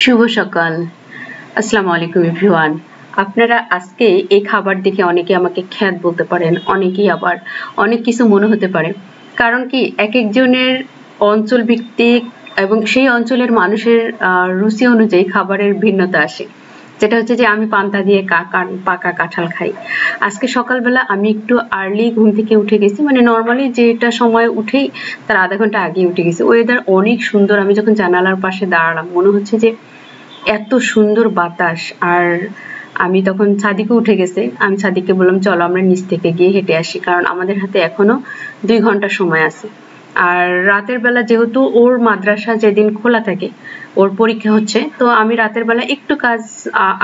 শুভ সকাল। আসসালামু আলাইকুম এভরিওয়ান। আপনারা আজকে এই খাবার দেখে অনেকে আমাকে খ্যাত বলতে পারেন, অনেকেই আবার অনেক কিছু মনে হতে পারে। কারণ কি এক একজনের অঞ্চল ভিত্তিক এবং সেই অঞ্চলের মানুষের রুচি অনুযায়ী খাবারের ভিন্নতা আসে। যেটা হচ্ছে যে আমি পান্তা দিয়ে পাকা কাঁঠাল খাই। আজকে সকালবেলা আমি একটু আর্লি ঘুম থেকে উঠে গেছি, মানে নর্মালি যেটা সময় উঠেই তার আধা ঘন্টা আগে উঠে গেছি। ওয়েদার অনেক সুন্দর। আমি যখন জানালার পাশে দাঁড়ালাম মনে হচ্ছে যে এত সুন্দর বাতাস। আর আমি তখন ছাদিকে উঠে গেছে, আমি ছাদিকে বললাম চলো আমরা নিচ থেকে গিয়ে হেঁটে আসি, কারণ আমাদের হাতে এখনো 2 ঘন্টা সময় আছে। আর রাতের বেলা যেহেতু ওর মাদ্রাসা যেদিন খোলা থাকে, ওর পরীক্ষা হচ্ছে, তো আমি রাতের বেলা একটু কাজ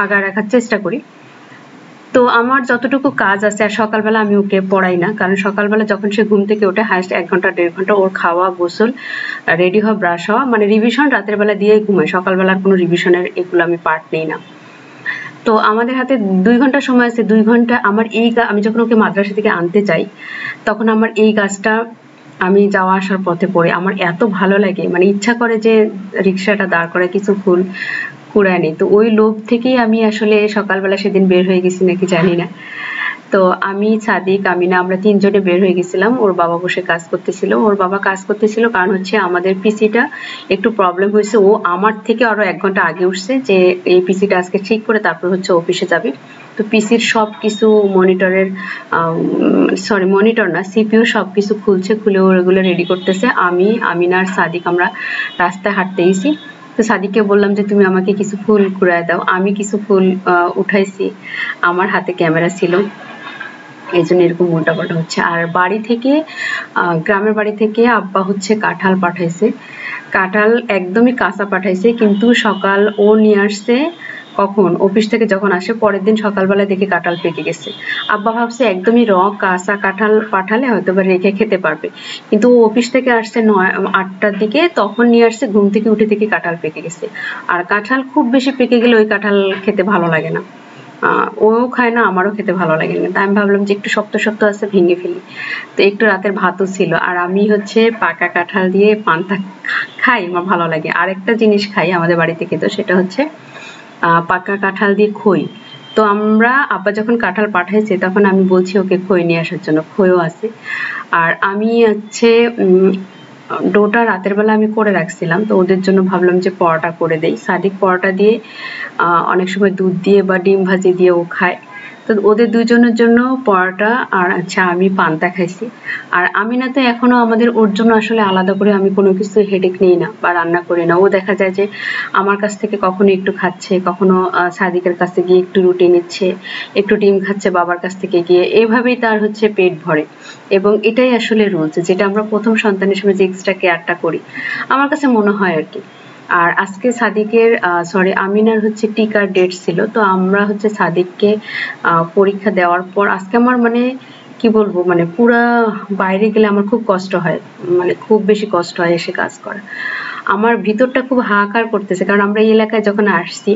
আগা রাখার চেষ্টা করি। তো আমার যতটুকু কাজ আছে, আর সকালবেলা আমি ওকে পড়াই না, কারণ সকালবেলা যখন সে ঘুম থেকে ওঠে হাইস্ট 1 ঘন্টা 1.5 ঘন্টা ওর খাওয়া, গোসল, রেডি হওয়া, ব্রাশ হওয়া, মানে রিভিশন রাতের বেলা দিয়ে ঘুমায়। সকালবেলার কোনো রিভিশনের এগুলো আমি পার্ট নেই না। তো আমাদের হাতে 2 ঘন্টা সময় আছে। 2 ঘন্টা আমার আমি যখন ওকে মাদ্রাসা থেকে আনতে যাই, তখন আমার এই কাজটা আমি যাওয়া আসার পথে পড়ে আমার এত ভালো লাগে, মানে ইচ্ছা করে যে রিক্সাটা দাঁড় করে কিছু ফুল কুড়ায় নি। তো ওই লোভ থেকেই আমি আসলে সকালবেলা সেদিন বের হয়ে গেছি নাকি জানি না। তো আমি, সাদিক, আমিনা, আমরা 3 জনে বের হয়ে গেছিলাম। ওর বাবা বসে কাজ করতেছিল। ওর বাবা কাজ করতেছিল কারণ হচ্ছে আমাদের পিসিটা একটু প্রবলেম হয়েছে। ও আমার থেকে আরো 1 ঘন্টা আগে উঠছে যে এই পিসিটা আজকে ঠিক করে তারপর হচ্ছে অফিসে যাবে। তো পিসির সবকিছু মনিটরের মনিটর না, সিপিইউ সবকিছু খুলে ওগুলো রেডি করতেছে। আমি, আমিনা আর সাদিক আমরা রাস্তায় হাঁটতে গেছি। তো সাদিককে বললাম যে তুমি আমাকে কিছু ফুল কুড়ায় দাও। আমি কিছু ফুল উঠাইছি, আমার হাতে ক্যামেরা ছিল, এই জন্য এরকম উল্টাপাল্টা হচ্ছে। আর বাড়ি থেকে গ্রামের বাড়ি থেকে আব্বা হচ্ছে কাঁঠাল পাঠাইছে। কাঁঠাল একদমই কাঁচা পাঠাইছে, কিন্তু সকাল ও নিয়ে আসছে কখন, অফিস থেকে যখন আসে পরের দিন সকালবেলা দেখে কাঁঠাল পেকে গেছে। আব্বা ভাবছে একদমই কাঁচা কাঁঠাল পাঠালে হয়তো বা রেখে খেতে পারবে, কিন্তু ও অফিস থেকে আসছে 8টার দিকে, তখন নিয়ে আসছে, ঘুম থেকে উঠে দেখে কাঁঠাল পেকে গেছে। আর কাঁঠাল খুব বেশি পেকে গেলে ওই কাঁঠাল খেতে ভালো লাগে না। ও খায় না, আমারও খেতে ভালো লাগে না। তাই আমি ভাবলাম যে একটু শক্ত শক্ত আছে, ভেঙে ফেলি। তো একটু রাতের ভাতও ছিল। আর আমি হচ্ছে পাকা কাঁঠাল দিয়ে পান্তা খাই, আমার ভালো লাগে। আরেকটা জিনিস খাই আমাদের বাড়িতে খেতে, সেটা হচ্ছে পাকা কাঁঠাল দিয়ে খই। তো আব্বা যখন কাঁঠাল পাঠাইছে তখন আমি বলছি ওকে খই নিয়ে আসার জন্য, খইও আছে। আর আমি হচ্ছে ডোটা রাতের বেলা আমি করে রাখছিলাম, তো ওদের জন্য ভাবলাম যে পরোটা করে দেই। সাদিক পরোটা দিয়ে অনেক সময় দুধ দিয়ে বা ডিম ভাজি দিয়েও খায়। তো ওদের দুজনের জন্য পরোটা, আর আচ্ছা আমি পান্তা খাইছি। আর আমিনা তো এখনো আমাদের, ওর জন্য আসলে আলাদা করে আমি কোনো কিছু হেডেক নিই না বা রান্না করি না। ও দেখা যায় যে আমার কাছ থেকে কখনো একটু খাচ্ছে, কখনো সাদিকের কাছে গিয়ে একটু রুটি নিচ্ছে, একটু ডিম খাচ্ছে বাবার কাছ থেকে গিয়ে। এইভাবেই তার হচ্ছে পেট ভরে। এবং এটাই আসলে রুলস, যেটা আমরা প্রথম সন্তানের সময় যে এক্সট্রা কেয়ারটা করি, আমার কাছে মনে হয় আর কি। আর আজকে সাদিকের আমিনার হচ্ছে টিকার ডেট ছিল। তো আমরা হচ্ছে সাদিককে পরীক্ষা দেওয়ার পর আজকে আমার মানে কি বলবো, মানে পুরা বাইরে গেলে আমার খুব কষ্ট হয়, মানে খুব বেশি কষ্ট হয় এসে কাজ করা। আমার ভিতরটা খুব হাহাকার করতেছে, কারণ আমরা এই এলাকায় যখন আসছি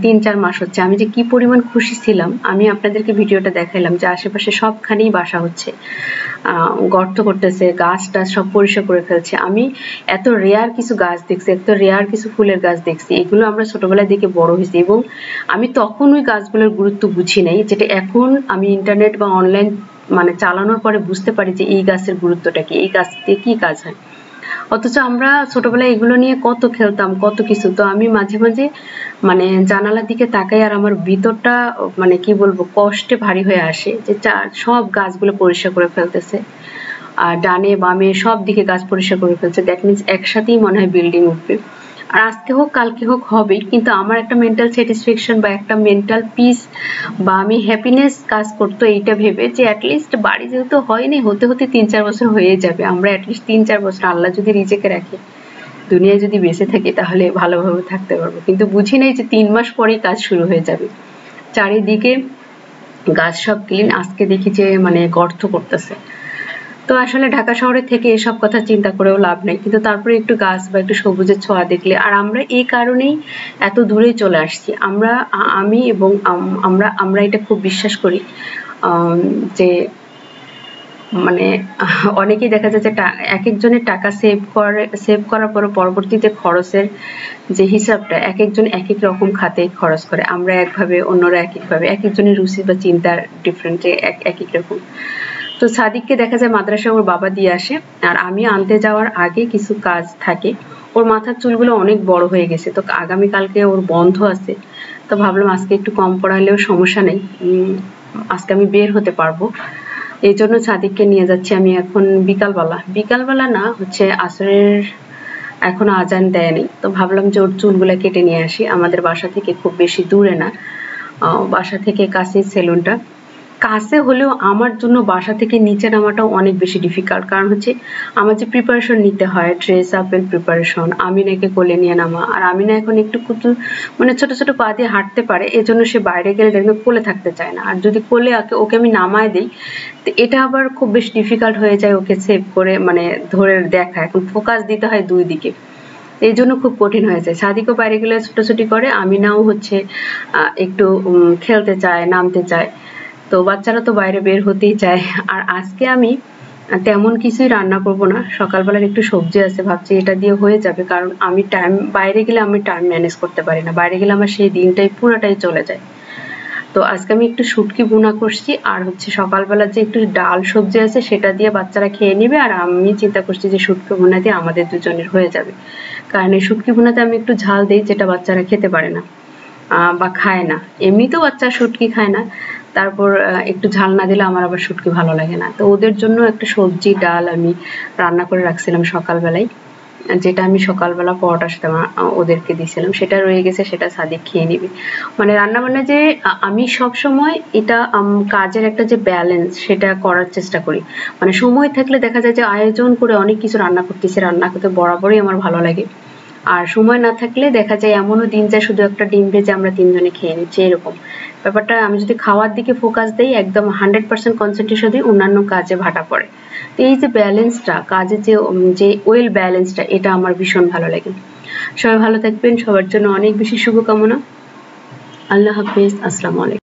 3-4 মাস হচ্ছে, আমি যে কি পরিমাণ খুশি ছিলাম। আমি আপনাদেরকে ভিডিওটা দেখাইলাম যে আশেপাশে সবখানেই বাসা হচ্ছে, গর্ত করতেছে, গাছ টাছ সব পরিষ্কার করে ফেলছে। আমি এত রেয়ার কিছু গাছ দেখছি, এত রেয়ার কিছু ফুলের গাছ দেখছি, এগুলো আমরা ছোটবেলায় দেখে বড় হয়েছি। এবং আমি তখন ওই গাছগুলোর গুরুত্ব বুঝি নাই, যেটা এখন আমি ইন্টারনেট বা অনলাইন মানে চালানোর পরে বুঝতে পারি যে এই গাছের গুরুত্বটা কি, এই গাছ দিয়ে কি কাজ হয়। অথচ আমরা ছোটবেলায় এগুলো নিয়ে কত খেলতাম, কত কিছু। তো আমি মাঝে মাঝে মানে জানালার দিকে তাকাই, আর আমার ভিতরটা মানে কি বলবো কষ্টে ভারী হয়ে আসে যে সব গাছগুলো পরিষ্কার করে ফেলতেছে, আর ডানে বামে সব দিকে গাছ পরিষ্কার করে ফেলছে। দ্যাট মিনস একসাথেই মনে হয় বিল্ডিং উঠবে। আর আজকে হোক কালকে হোক হবেই, কিন্তু আমার একটা মেন্টাল স্যাটিসফ্যাকশন বা একটা মেন্টাল পিস বা আমি হ্যাপিনেস কাজ করতো এইটা ভেবে যে অ্যাটলিস্ট বাড়ি যেহেতু হয়নি, হতে হতে 3-4 বছর হয়ে যাবে, আমরা অ্যাটলিস্ট 3-4 বছর আল্লাহ যদি রিজেকে রাখে, দুনিয়ায় যদি বেঁচে থাকি, তাহলে ভালোভাবে থাকতে পারবো। কিন্তু বুঝি নাই যে 3 মাস পরেই কাজ শুরু হয়ে যাবে। চারিদিকে গাছ সব ক্লিন, আজকে দেখি যে মানে গর্ত করতেছে। তো আসলে ঢাকা শহরে থেকে এসব কথা চিন্তা করেও লাভ নেই, কিন্তু তারপরে একটু গাছ বা একটু সবুজের ছোঁয়া দেখলে, আর আমরা এই কারণেই এত দূরে চলে আসছি। আমি এবং আমরা এটা খুব বিশ্বাস করি যে মানে অনেকেই দেখা যায় যে এক একজনের টাকা সেভ করার পর পরবর্তীতে খরচের যে হিসাবটা এক একজন এক এক রকম খাতে খরচ করে। আমরা একভাবে, অন্যরা এক একভাবে, এক একজনের রুচি বা চিন্তার ডিফারেন্ট, এক এক রকম। তো সাদিককে দেখা যায় মাদ্রাসায় ওর বাবা দিয়ে আসে, আর আমি আনতে যাওয়ার আগে কিছু কাজ থাকে। ওর মাথার চুলগুলো অনেক বড় হয়ে গেছে, তো আগামীকালকে ওর বন্ধ আছে, তো ভাবলাম আজকে একটু কম পড়ালেও সমস্যা নেই, আজকে আমি বের হতে পারবো। এই জন্য সাদিককে নিয়ে যাচ্ছি আমি এখন বিকালবেলা না হচ্ছে আসরের, এখনো আজান দেয়নি, তো ভাবলাম যে ওর চুলগুলা কেটে নিয়ে আসি। আমাদের বাসা থেকে খুব বেশি দূরে না, বাসা থেকে কাছে সেলুনটা, কাছে হলেও আমার জন্য বাসা থেকে নিচে নামাটা অনেক বেশি ডিফিকাল্ট। কারণ হচ্ছে আমার যে প্রিপারেশন নিতে হয়, ড্রেস আপের প্রিপারেশন, আমিনাকে কোলে নিয়ে নামা, আর আমিনা এখন একটু মানে ছোট ছোট পা দিয়ে হাঁটতে পারে, এজন্য সে বাইরে গেলে দেখবে কোলে থাকতে চায় না, আর যদি কোলে ওকে আমি নামায় দিই তো এটা আবার খুব বেশি ডিফিকাল্ট হয়ে যায় ওকে সেভ করে মানে ধরে দেখা, এখন ফোকাস দিতে হয় দুই দিকে, এই জন্য খুব কঠিন হয়ে যায়। সাদিকও বাইরে গেলে ছোটাছুটি করে, আমিনাও হচ্ছে একটু খেলতে চায়, নামতে চায়, তো বাচ্চারা তো বাইরে বের হতেই চায়। আর আজকে আমি তেমন কিছুই রান্না করব না, সকালবেলার একটু সবজি আছে, ভাবছি এটা দিয়ে হয়ে যাবে, কারণ আমি বাইরে গেলে আমি টাইম ম্যানেজ করতে পারি না, বাইরে গেলে আমার সেই দিনটাই পুরোটাই চলে যায়। তো আজকে আমি একটু শুটকি ভুনা করছি, আর হচ্ছে সকালবেলা যে একটু ডাল সবজি আছে সেটা দিয়ে বাচ্চারা খেয়ে নিবে, আর আমি চিন্তা করছি যে শুটকি ভুনা দিয়ে আমাদের দুজনের হয়ে যাবে। কারণ এই শুটকি ভুনাতে আমি একটু ঝাল দিই, যেটা বাচ্চারা খেতে পারে না বা খায় না, এমনিতেও বাচ্চা শুটকি খায় না, তারপর একটু ঝাল না দিলে আমার আবার শুটকি ভালো লাগে না। তো ওদের জন্য একটা সবজি ডাল আমি রান্না করে রাখছিলাম সকালবেলায়, যেটা আমি সকালবেলা পরোটার সাথে ওদেরকে দিয়েছিলাম, সেটা রয়ে গেছে, সেটা সাদিক খেয়ে নিবে। মানে রান্না বান্না যে আমি সব সময় এটা কাজের একটা যে ব্যালেন্স সেটা করার চেষ্টা করি। মানে সময় থাকলে দেখা যায় যে আয়োজন করে অনেক কিছু রান্না করতেছি, রান্না করতে বরাবরই আমার ভালো লাগে। আর সময় না থাকলে দেখা যায় এমনও দিন যায় শুধু একটা ডিম ভেজে আমরা তিনজনে খেয়ে নিচ্ছি, এরকম ব্যাপারটা। আমি যদি খাওয়ার দিকে ফোকাস দেই, একদম 100% কনসেন্ট্রেশন দিই, অন্যান্য কাজে ভাটা পড়ে। তো এই যে ব্যালেন্সটা, কাজের যে ওয়েল ব্যালেন্সটা, এটা আমার ভীষণ ভালো লাগে। সবাই ভালো থাকবেন, সবার জন্য অনেক বেশি শুভকামনা। আল্লাহ হাফিজ, আসসালামু আলাইকুম।